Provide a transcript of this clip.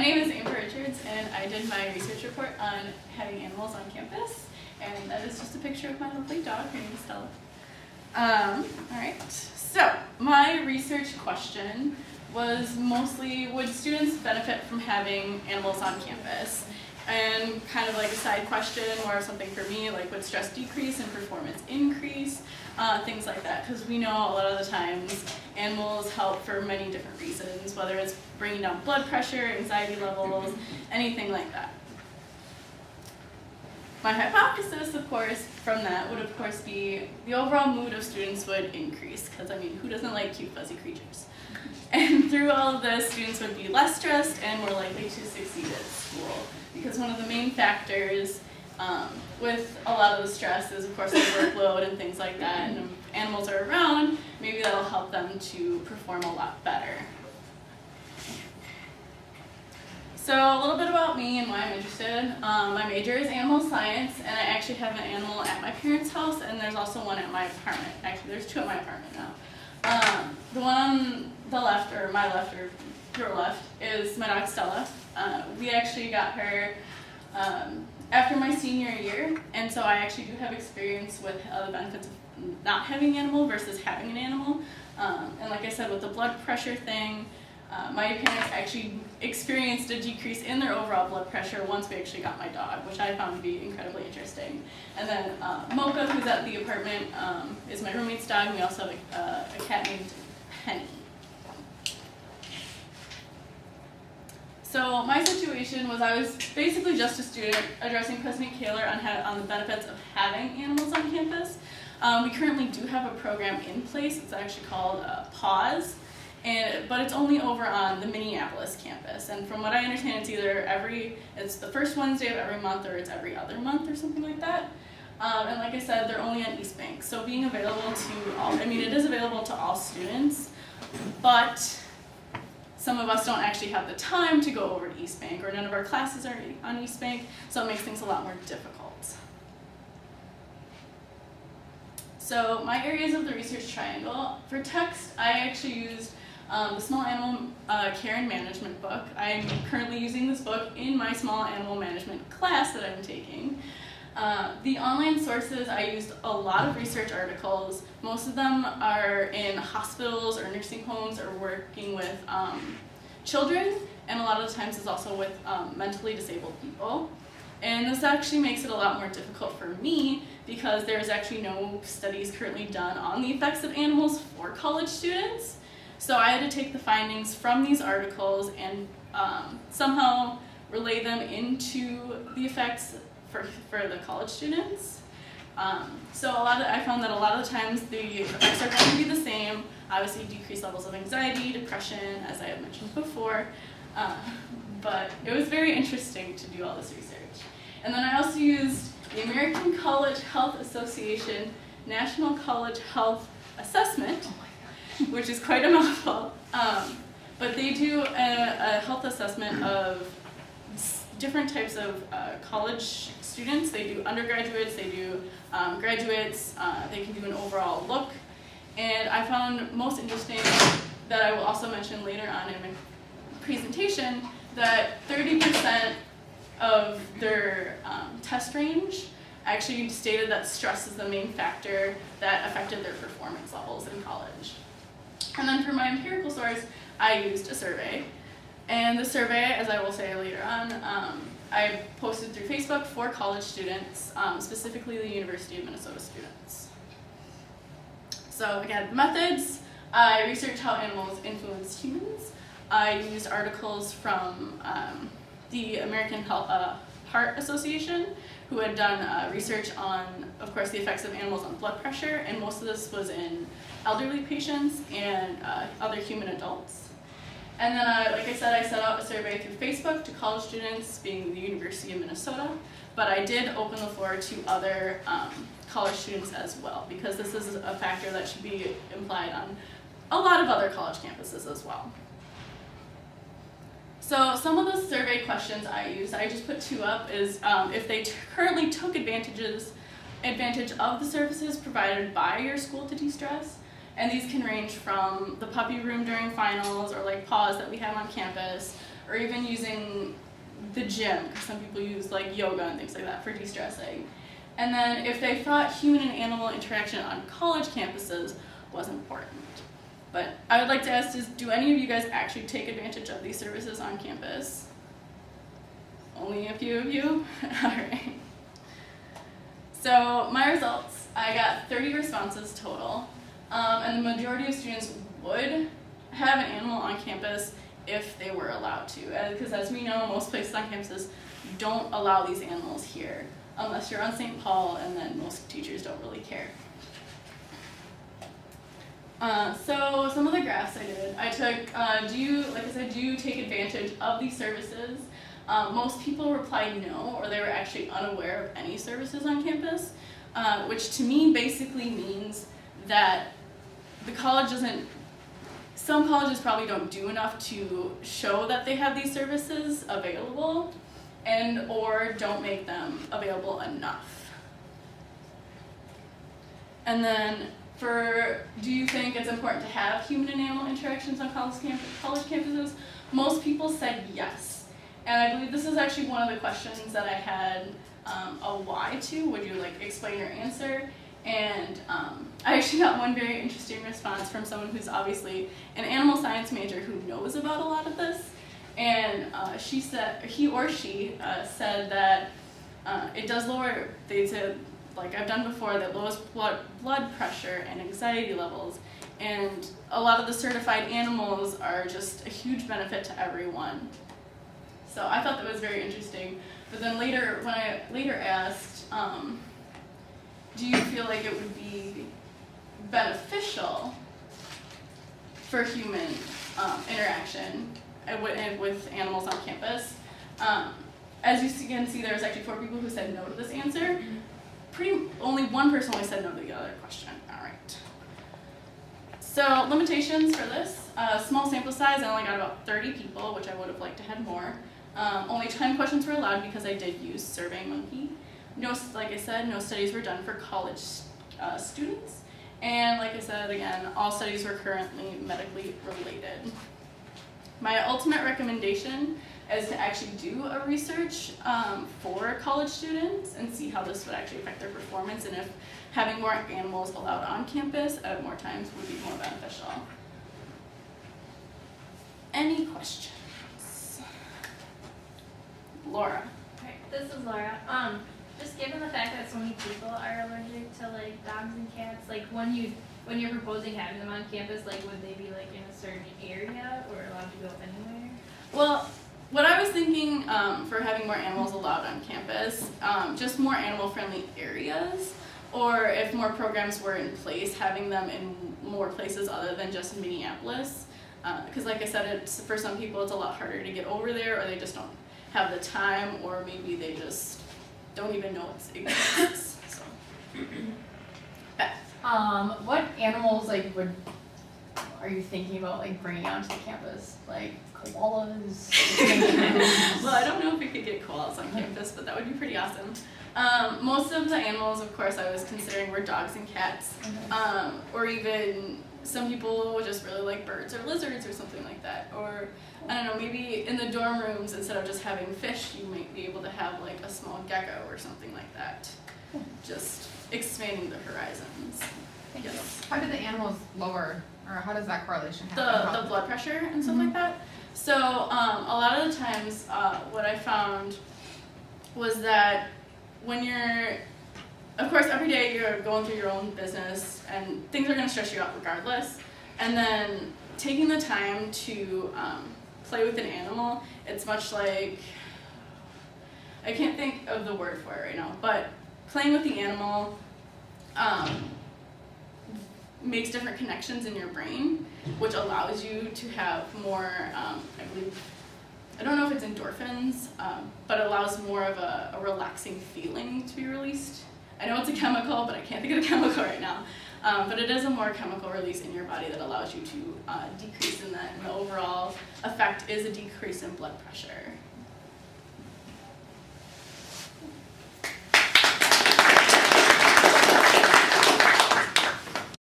name is Amber Richards, and I did my research report on having animals on campus, and that is just a picture of my lovely dog. Her name is Stella. Alright, so my research question was mostly, would students benefit from having animals on campus? And kind of like a side question, more of something for me, like would stress decrease and performance increase? Things like that, because we know a lot of the times animals help for many different reasons, whether it's bringing down blood pressure, anxiety levels, anything like that. My hypothesis, of course, from that would of course be the overall mood of students would increase, because I mean, who doesn't like cute fuzzy creatures? And through all of this, students would be less stressed and more likely to succeed at school, because one of the main factors with a lot of the stress is, of course, the workload and things like that, and if animals are around, maybe that'll help them to perform a lot better. So a little bit about me and why I'm interested. My major is animal science, and I actually have an animal at my parents' house, and there's also one at my apartment. Actually, there's two at my apartment now. The one on the left, or my left, or your left, is my dog Stella. We actually got her after my senior year, and so I actually do have experience with the benefits of not having an animal versus having an animal. And like I said, with the blood pressure thing, my parents actually experienced a decrease in their overall blood pressure once we actually got my dog, which I found to be incredibly interesting. And then Mocha, who's at the apartment, is my roommate's dog, and we also have a cat named Penny. So my situation was I was basically just a student addressing President Kaler on the benefits of having animals on campus. We currently do have a program in place. It's actually called PAWS, but it's only over on the Minneapolis campus. And from what I understand, it's the first Wednesday of every month, or it's every other month or something like that. And like I said, they're only on East Bank. So being available to all, I mean, it is available to all students, but some of us don't actually have the time to go over to East Bank, or none of our classes are on East Bank, so it makes things a lot more difficult. So my areas of the research triangle, for text, I actually used the Small Animal Care and Management book. I'm currently using this book in my Small Animal Management class that I'm taking. The online sources, I used a lot of research articles. Most of them are in hospitals or nursing homes or working with children, and a lot of the times is also with mentally disabled people. And this actually makes it a lot more difficult for me because there is actually no studies currently done on the effects of animals for college students. So I had to take the findings from these articles and somehow relay them into the effects for the college students. So I found that a lot of the times the effects are going to be the same. Obviously decreased levels of anxiety, depression, as I had mentioned before. But it was very interesting to do all this research. And then I also used the American College Health Association National College Health Assessment, which is quite a mouthful. But they do a health assessment of different types of college students. They do undergraduates, they do graduates, they can do an overall look. And I found most interesting, that I will also mention later on in my presentation, that 30% of their test range actually stated that stress is the main factor that affected their performance levels in college. And then for my empirical source, I used a survey. And the survey, as I will say later on, I posted through Facebook for college students, specifically the University of Minnesota students. So again, the methods, I researched how animals influence humans. I used articles from the American Heart Association, who had done research on, of course, the effects of animals on blood pressure, and most of this was in elderly patients and other human adults. And then, like I said, I set out a survey through Facebook to college students, being the University of Minnesota, but I did open the floor to other college students as well, because this is a factor that should be implied on a lot of other college campuses as well. So some of the survey questions I used, I just put two up, is if they currently took advantage of the services provided by your school to de-stress. And these can range from the puppy room during finals, or like PAWS that we have on campus, or even using the gym, because some people use like yoga and things like that for de-stressing. And then if they thought human and animal interaction on college campuses was important. But I would like to ask, do any of you guys actually take advantage of these services on campus? Only a few of you? All right. So my results, I got 30 responses total, and the majority of students would have an animal on campus if they were allowed to, because as we know, most places on campuses don't allow these animals here, unless you're on St. Paul, and then most teachers don't really care. So some of the graphs I did, I took, do you take advantage of these services? Most people replied no, or they were actually unaware of any services on campus, which to me basically means that the college doesn't, some colleges probably don't do enough to show that they have these services available, and or don't make them available enough. And then do you think it's important to have human and animal interactions on college campuses? Most people said yes. And I believe this is actually one of the questions that I had a why to. Would you like explain your answer? And I actually got one very interesting response from someone who's obviously an animal science major who knows about a lot of this. And he said that it does lower, they said, like I've done before, that lowers blood pressure and anxiety levels. And a lot of the certified animals are just a huge benefit to everyone. So I thought that was very interesting. But then later, when I later asked, do you feel like it would be beneficial for human interaction with animals on campus? As you can see, there was actually 4 people who said no to this answer. Only one person only said no to the other question. All right. So limitations for this, small sample size, I only got about 30 people, which I would have liked to have more. Only 10 questions were allowed because I did use SurveyMonkey. Like I said, no studies were done for college students. And like I said, again, all studies were currently medically related. My ultimate recommendation is to actually do a research for college students and see how this would actually affect their performance, and if having more animals allowed on campus at more times would be more beneficial. Any questions? Laura. Alright, this is Laura. Just given the fact that so many people are allergic to like dogs and cats, like when you're proposing having them on campus, like would they be like in a certain area or allowed to go anywhere? Well, what I was thinking for having more animals allowed on campus, just more animal-friendly areas, or if more programs were in place, having them in more places other than just Minneapolis. Because like I said, for some people it's a lot harder to get over there, or they just don't have the time, or maybe they just don't even know it exists. So. Beth. What animals are you thinking about bringing onto the campus? Like koalas? Well, I don't know if we could get koalas on campus, but that would be pretty awesome. Most of the animals, of course, I was considering were dogs and cats, or even some people just really like birds or lizards or something like that. Or, I don't know, maybe in the dorm rooms, instead of just having fish, you might be able to have like a small gecko or something like that. Just expanding the horizons. Yes. How do the animals lower, or how does that correlation happen? The blood pressure and stuff like that. So a lot of the times what I found was that when you're, of course every day you're going through your own business and things are going to stress you out regardless, and then taking the time to play with an animal, it's much like, I can't think of the word for it right now, but playing with the animal makes different connections in your brain, which allows you to have more, I believe, I don't know if it's endorphins, but it allows more of a relaxing feeling to be released. I know it's a chemical, but I can't think of the chemical right now. But it is a more chemical release in your body that allows you to decrease in that, and the overall effect is a decrease in blood pressure.